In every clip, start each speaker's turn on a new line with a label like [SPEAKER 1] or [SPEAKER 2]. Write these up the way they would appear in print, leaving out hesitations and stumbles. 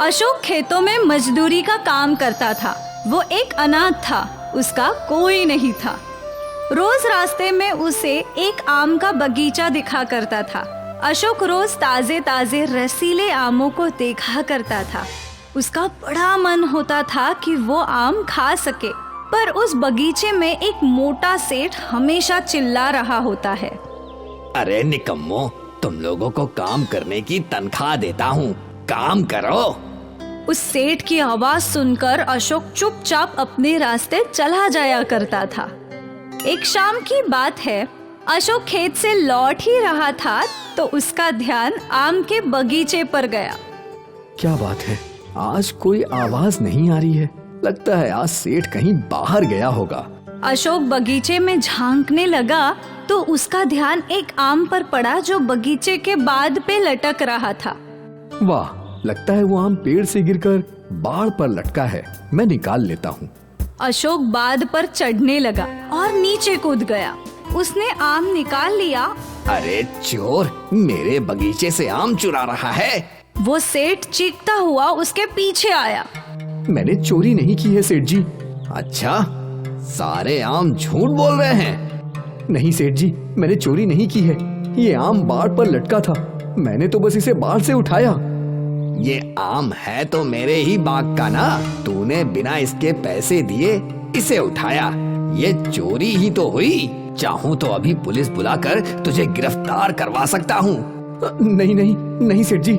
[SPEAKER 1] अशोक खेतों में मजदूरी का काम करता था। वो एक अनाथ था, उसका कोई नहीं था। रोज रास्ते में उसे एक आम का बगीचा दिखा करता था। अशोक रोज ताजे ताजे रसीले आमों को देखा करता था। उसका बड़ा मन होता था कि वो आम खा सके, पर उस बगीचे में एक मोटा सेठ हमेशा चिल्ला रहा होता है।
[SPEAKER 2] अरे निकम्मो, तुम लोगों को काम करने की तनख्वाह देता हूँ, काम करो।
[SPEAKER 1] उस सेठ की आवाज सुनकर अशोक चुपचाप अपने रास्ते चला जाया करता था। एक शाम की बात है, अशोक खेत से लौट ही रहा था तो उसका ध्यान आम के बगीचे पर गया।
[SPEAKER 3] क्या बात है, आज कोई आवाज नहीं आ रही है। लगता है आज सेठ कहीं बाहर गया होगा।
[SPEAKER 1] अशोक बगीचे में झांकने लगा तो उसका ध्यान एक आम पर पड़ा जो बगीचे के बाध पे लटक रहा था।
[SPEAKER 3] वाह, लगता है वो आम पेड़ से गिरकर बाड़ पर लटका है। मैं निकाल लेता हूँ।
[SPEAKER 1] अशोक बाध पर चढ़ने लगा और नीचे कूद गया। उसने आम निकाल लिया।
[SPEAKER 2] अरे चोर, मेरे बगीचे से आम चुरा रहा है।
[SPEAKER 1] वो सेठ चीखता हुआ उसके पीछे आया।
[SPEAKER 3] मैंने चोरी नहीं की है सेठ जी।
[SPEAKER 2] अच्छा, सारे आम झूठ बोल रहे हैं।
[SPEAKER 3] नहीं सेठ जी, मैंने चोरी नहीं की है। ये आम बाड़ पर लटका था, मैंने तो बस इसे बाड़ से उठाया।
[SPEAKER 2] ये आम है तो मेरे ही बाग का ना, तूने बिना इसके पैसे दिए इसे उठाया। ये चोरी ही तो हुई। चाहूँ तो अभी पुलिस बुलाकर तुझे गिरफ्तार करवा सकता हूँ।
[SPEAKER 3] नहीं नहीं नहीं सेठ जी,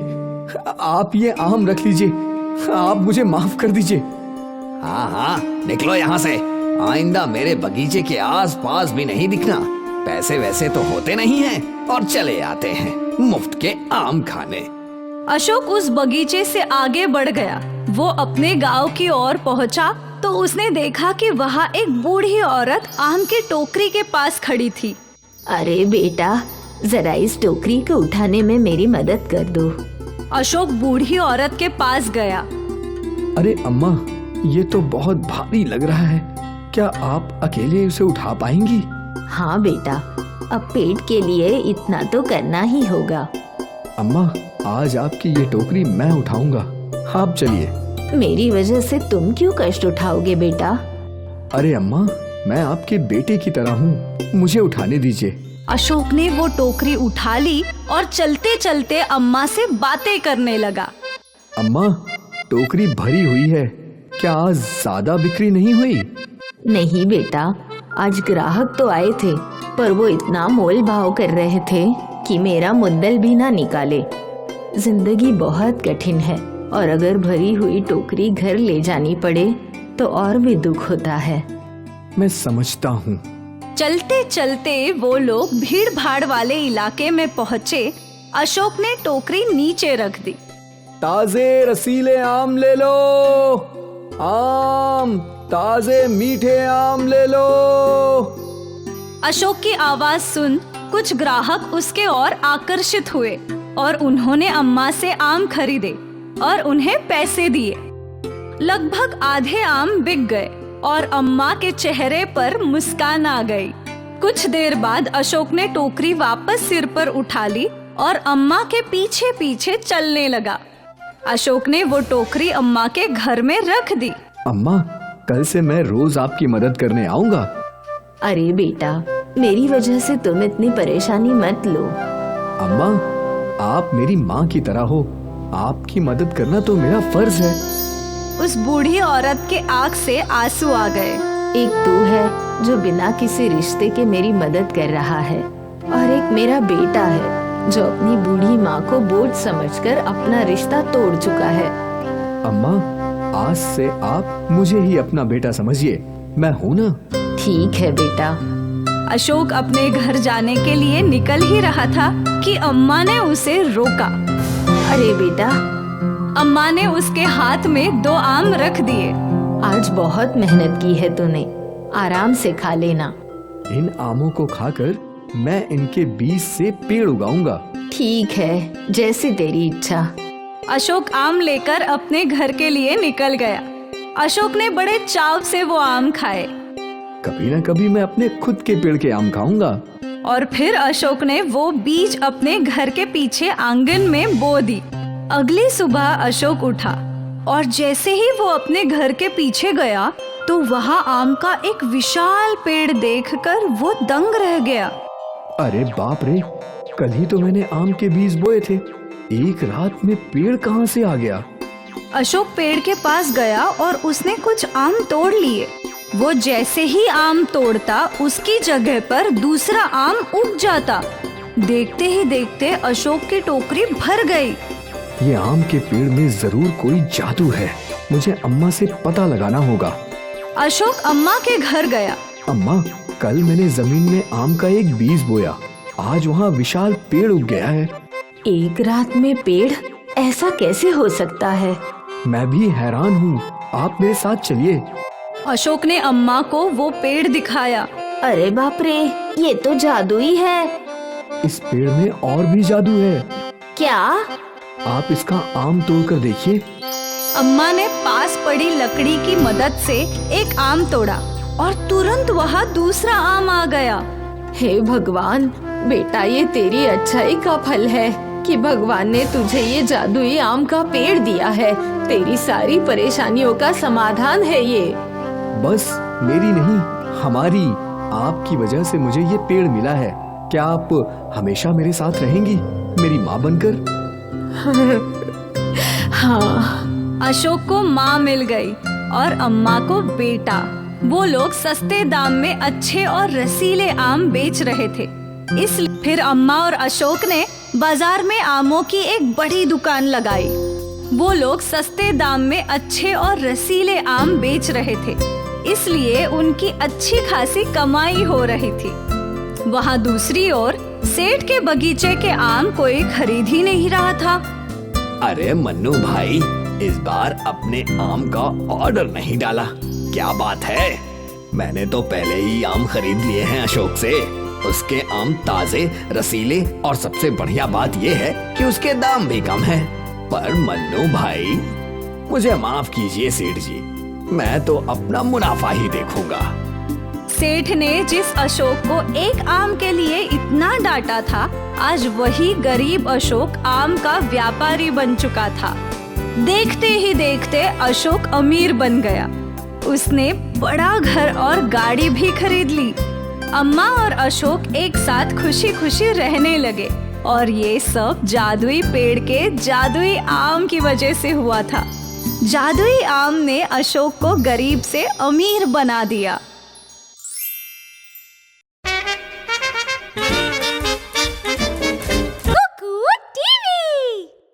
[SPEAKER 3] आप ये आम रख लीजिए, आप मुझे माफ कर दीजिए।
[SPEAKER 2] हाँ हाँ, निकलो यहाँ से। आइंदा मेरे बगीचे के आसपास भी नहीं दिखना। पैसे वैसे तो होते नहीं हैं और चले आते हैं मुफ्त के आम खाने।
[SPEAKER 1] अशोक उस बगीचे से आगे बढ़ गया। वो अपने गांव की ओर पहुंचा तो उसने देखा कि वहाँ एक बूढ़ी औरत आम की टोकरी के पास खड़ी थी।
[SPEAKER 4] अरे बेटा, जरा इस टोकरी को उठाने में मेरी मदद कर दो।
[SPEAKER 1] अशोक बूढ़ी औरत के पास गया।
[SPEAKER 3] अरे अम्मा, ये तो बहुत भारी लग रहा है। क्या आप अकेले उसे उठा पाएंगी?
[SPEAKER 4] हाँ बेटा, अब पेट के लिए इतना तो करना ही होगा।
[SPEAKER 3] अम्मा, आज आपकी ये टोकरी मैं उठाऊंगा, आप चलिए।
[SPEAKER 4] मेरी वजह से तुम क्यों कष्ट उठाओगे बेटा?
[SPEAKER 3] अरे अम्मा, मैं आपके बेटे की तरह हूँ, मुझे उठाने दीजिए।
[SPEAKER 1] अशोक ने वो टोकरी उठा ली और चलते चलते अम्मा से बातें करने लगा।
[SPEAKER 3] अम्मा, टोकरी भरी हुई है, क्या आज ज्यादा बिक्री नहीं हुई?
[SPEAKER 4] नहीं बेटा, आज ग्राहक तो आए थे, पर वो इतना मोल भाव कर रहे थे कि मेरा मुद्दल भी ना निकाले। जिंदगी बहुत कठिन है और अगर भरी हुई टोकरी घर ले जानी पड़े तो और भी दुख होता है।
[SPEAKER 3] मैं समझता हूँ।
[SPEAKER 1] चलते चलते वो लोग भीड़ भाड़ वाले इलाके में पहुँचे। अशोक ने टोकरी नीचे रख दी।
[SPEAKER 3] ताजे रसीले आम ले लो, आम, ताजे मीठे आम ले लो।
[SPEAKER 1] अशोक की आवाज सुन कुछ ग्राहक उसके ओर आकर्षित हुए और उन्होंने अम्मा से आम खरीदे और उन्हें पैसे दिए। लगभग आधे आम बिक गए और अम्मा के चेहरे पर मुस्कान आ गई। कुछ देर बाद अशोक ने टोकरी वापस सिर पर उठा ली और अम्मा के पीछे पीछे चलने लगा। अशोक ने वो टोकरी अम्मा के घर में रख दी।
[SPEAKER 3] अम्मा, कल से मैं रोज आपकी मदद करने आऊंगा।
[SPEAKER 4] अरे बेटा, मेरी वजह से तुम इतनी परेशानी मत लो।
[SPEAKER 3] अम्मा, आप मेरी माँ की तरह हो, आपकी मदद करना तो मेरा फर्ज है।
[SPEAKER 1] उस बूढ़ी औरत के आंख से आंसू आ गए।
[SPEAKER 4] एक तू है जो बिना किसी रिश्ते के मेरी मदद कर रहा है और एक मेरा बेटा है जो अपनी बूढ़ी माँ को बोझ समझकर अपना रिश्ता तोड़ चुका है।
[SPEAKER 3] अम्मा, आज से आप मुझे ही अपना बेटा समझिए, मैं हूँ ना।
[SPEAKER 4] ठीक है बेटा।
[SPEAKER 1] अशोक अपने घर जाने के लिए निकल ही रहा था कि अम्मा ने उसे रोका।
[SPEAKER 4] अरे बेटा,
[SPEAKER 1] अम्मा ने उसके हाथ में 2 आम रख दिए।
[SPEAKER 4] आज बहुत मेहनत की है तूने, आराम से खा लेना।
[SPEAKER 3] इन आमों को खाकर मैं इनके बीज से पेड़ उगाऊंगा।
[SPEAKER 4] ठीक है, जैसी तेरी इच्छा।
[SPEAKER 1] अशोक आम लेकर अपने घर के लिए निकल गया। अशोक ने बड़े चाव से वो आम खाए।
[SPEAKER 3] कभी न कभी मैं अपने खुद के पेड़ के आम खाऊंगा।
[SPEAKER 1] और फिर अशोक ने वो बीज अपने घर के पीछे आंगन में बो दी। अगली सुबह अशोक उठा और जैसे ही वो अपने घर के पीछे गया तो वहाँ आम का एक विशाल पेड़ देखकर वो दंग रह गया।
[SPEAKER 3] अरे बाप रे, कल ही तो मैंने आम के बीज बोए थे, एक रात में पेड़ कहाँ से आ गया?
[SPEAKER 1] अशोक पेड़ के पास गया और उसने कुछ आम तोड़ लिए। वो जैसे ही आम तोड़ता उसकी जगह पर दूसरा आम उग जाता। देखते ही देखते अशोक की टोकरी भर गई।
[SPEAKER 3] ये आम के पेड़ में जरूर कोई जादू है, मुझे अम्मा से पता लगाना होगा।
[SPEAKER 1] अशोक अम्मा के घर गया।
[SPEAKER 3] अम्मा, कल मैंने जमीन में आम का एक बीज बोया, आज वहाँ विशाल पेड़ उग गया है।
[SPEAKER 4] एक रात में पेड़, ऐसा कैसे हो सकता है?
[SPEAKER 3] मैं भी हैरान हूँ, आप मेरे साथ चलिए।
[SPEAKER 1] अशोक ने अम्मा को वो पेड़ दिखाया।
[SPEAKER 4] अरे बाप रे, ये तो जादुई है।
[SPEAKER 3] इस पेड़ में और भी जादू है।
[SPEAKER 4] क्या?
[SPEAKER 3] आप इसका आम तोड़कर देखिए।
[SPEAKER 1] अम्मा ने पास पड़ी लकड़ी की मदद से एक आम तोड़ा और तुरंत वहाँ दूसरा आम आ गया।
[SPEAKER 4] हे भगवान, बेटा ये तेरी अच्छाई का फल है कि भगवान ने तुझे ये जादुई आम का पेड़ दिया है। तेरी सारी परेशानियों का समाधान है ये।
[SPEAKER 3] बस मेरी नहीं, हमारी, आपकी वजह से मुझे ये पेड़ मिला है। क्या आप हमेशा मेरे साथ रहेंगी, मेरी माँ बनकर?
[SPEAKER 4] हाँ।
[SPEAKER 1] अशोक को माँ मिल गई और अम्मा को बेटा। वो लोग सस्ते दाम में अच्छे और रसीले आम बेच रहे थे। इसलिए फिर अम्मा और अशोक ने बाजार में आमों की एक बड़ी दुकान लगाई। वो लोग सस्ते दाम में अच्छे और रसीले आम बेच रहे थे, इसलिए उनकी अच्छी खासी कमाई हो रही थी। वहाँ दूसरी ओर सेठ के बगीचे के आम कोई खरीद ही नहीं रहा था।
[SPEAKER 2] अरे मन्नू भाई, इस बार अपने आम का ऑर्डर नहीं डाला, क्या बात है? मैंने तो पहले ही आम खरीद लिए हैं अशोक से। उसके आम ताजे, रसीले और सबसे बढ़िया बात यह है कि उसके दाम भी कम है। पर मन्नू भाई, मुझे माफ कीजिए सेठ जी, मैं तो अपना मुनाफा ही देखूंगा।
[SPEAKER 1] सेठ ने जिस अशोक को एक आम के लिए इतना डांटा था, आज वही गरीब अशोक आम का व्यापारी बन चुका था। देखते ही देखते अशोक अमीर बन गया। उसने बड़ा घर और गाड़ी भी खरीद ली। अम्मा और अशोक एक साथ खुशी खुशी रहने लगे और ये सब जादुई पेड़ के जादुई आम की वजह से हुआ था। जादुई आम ने अशोक को गरीब से अमीर बना दिया।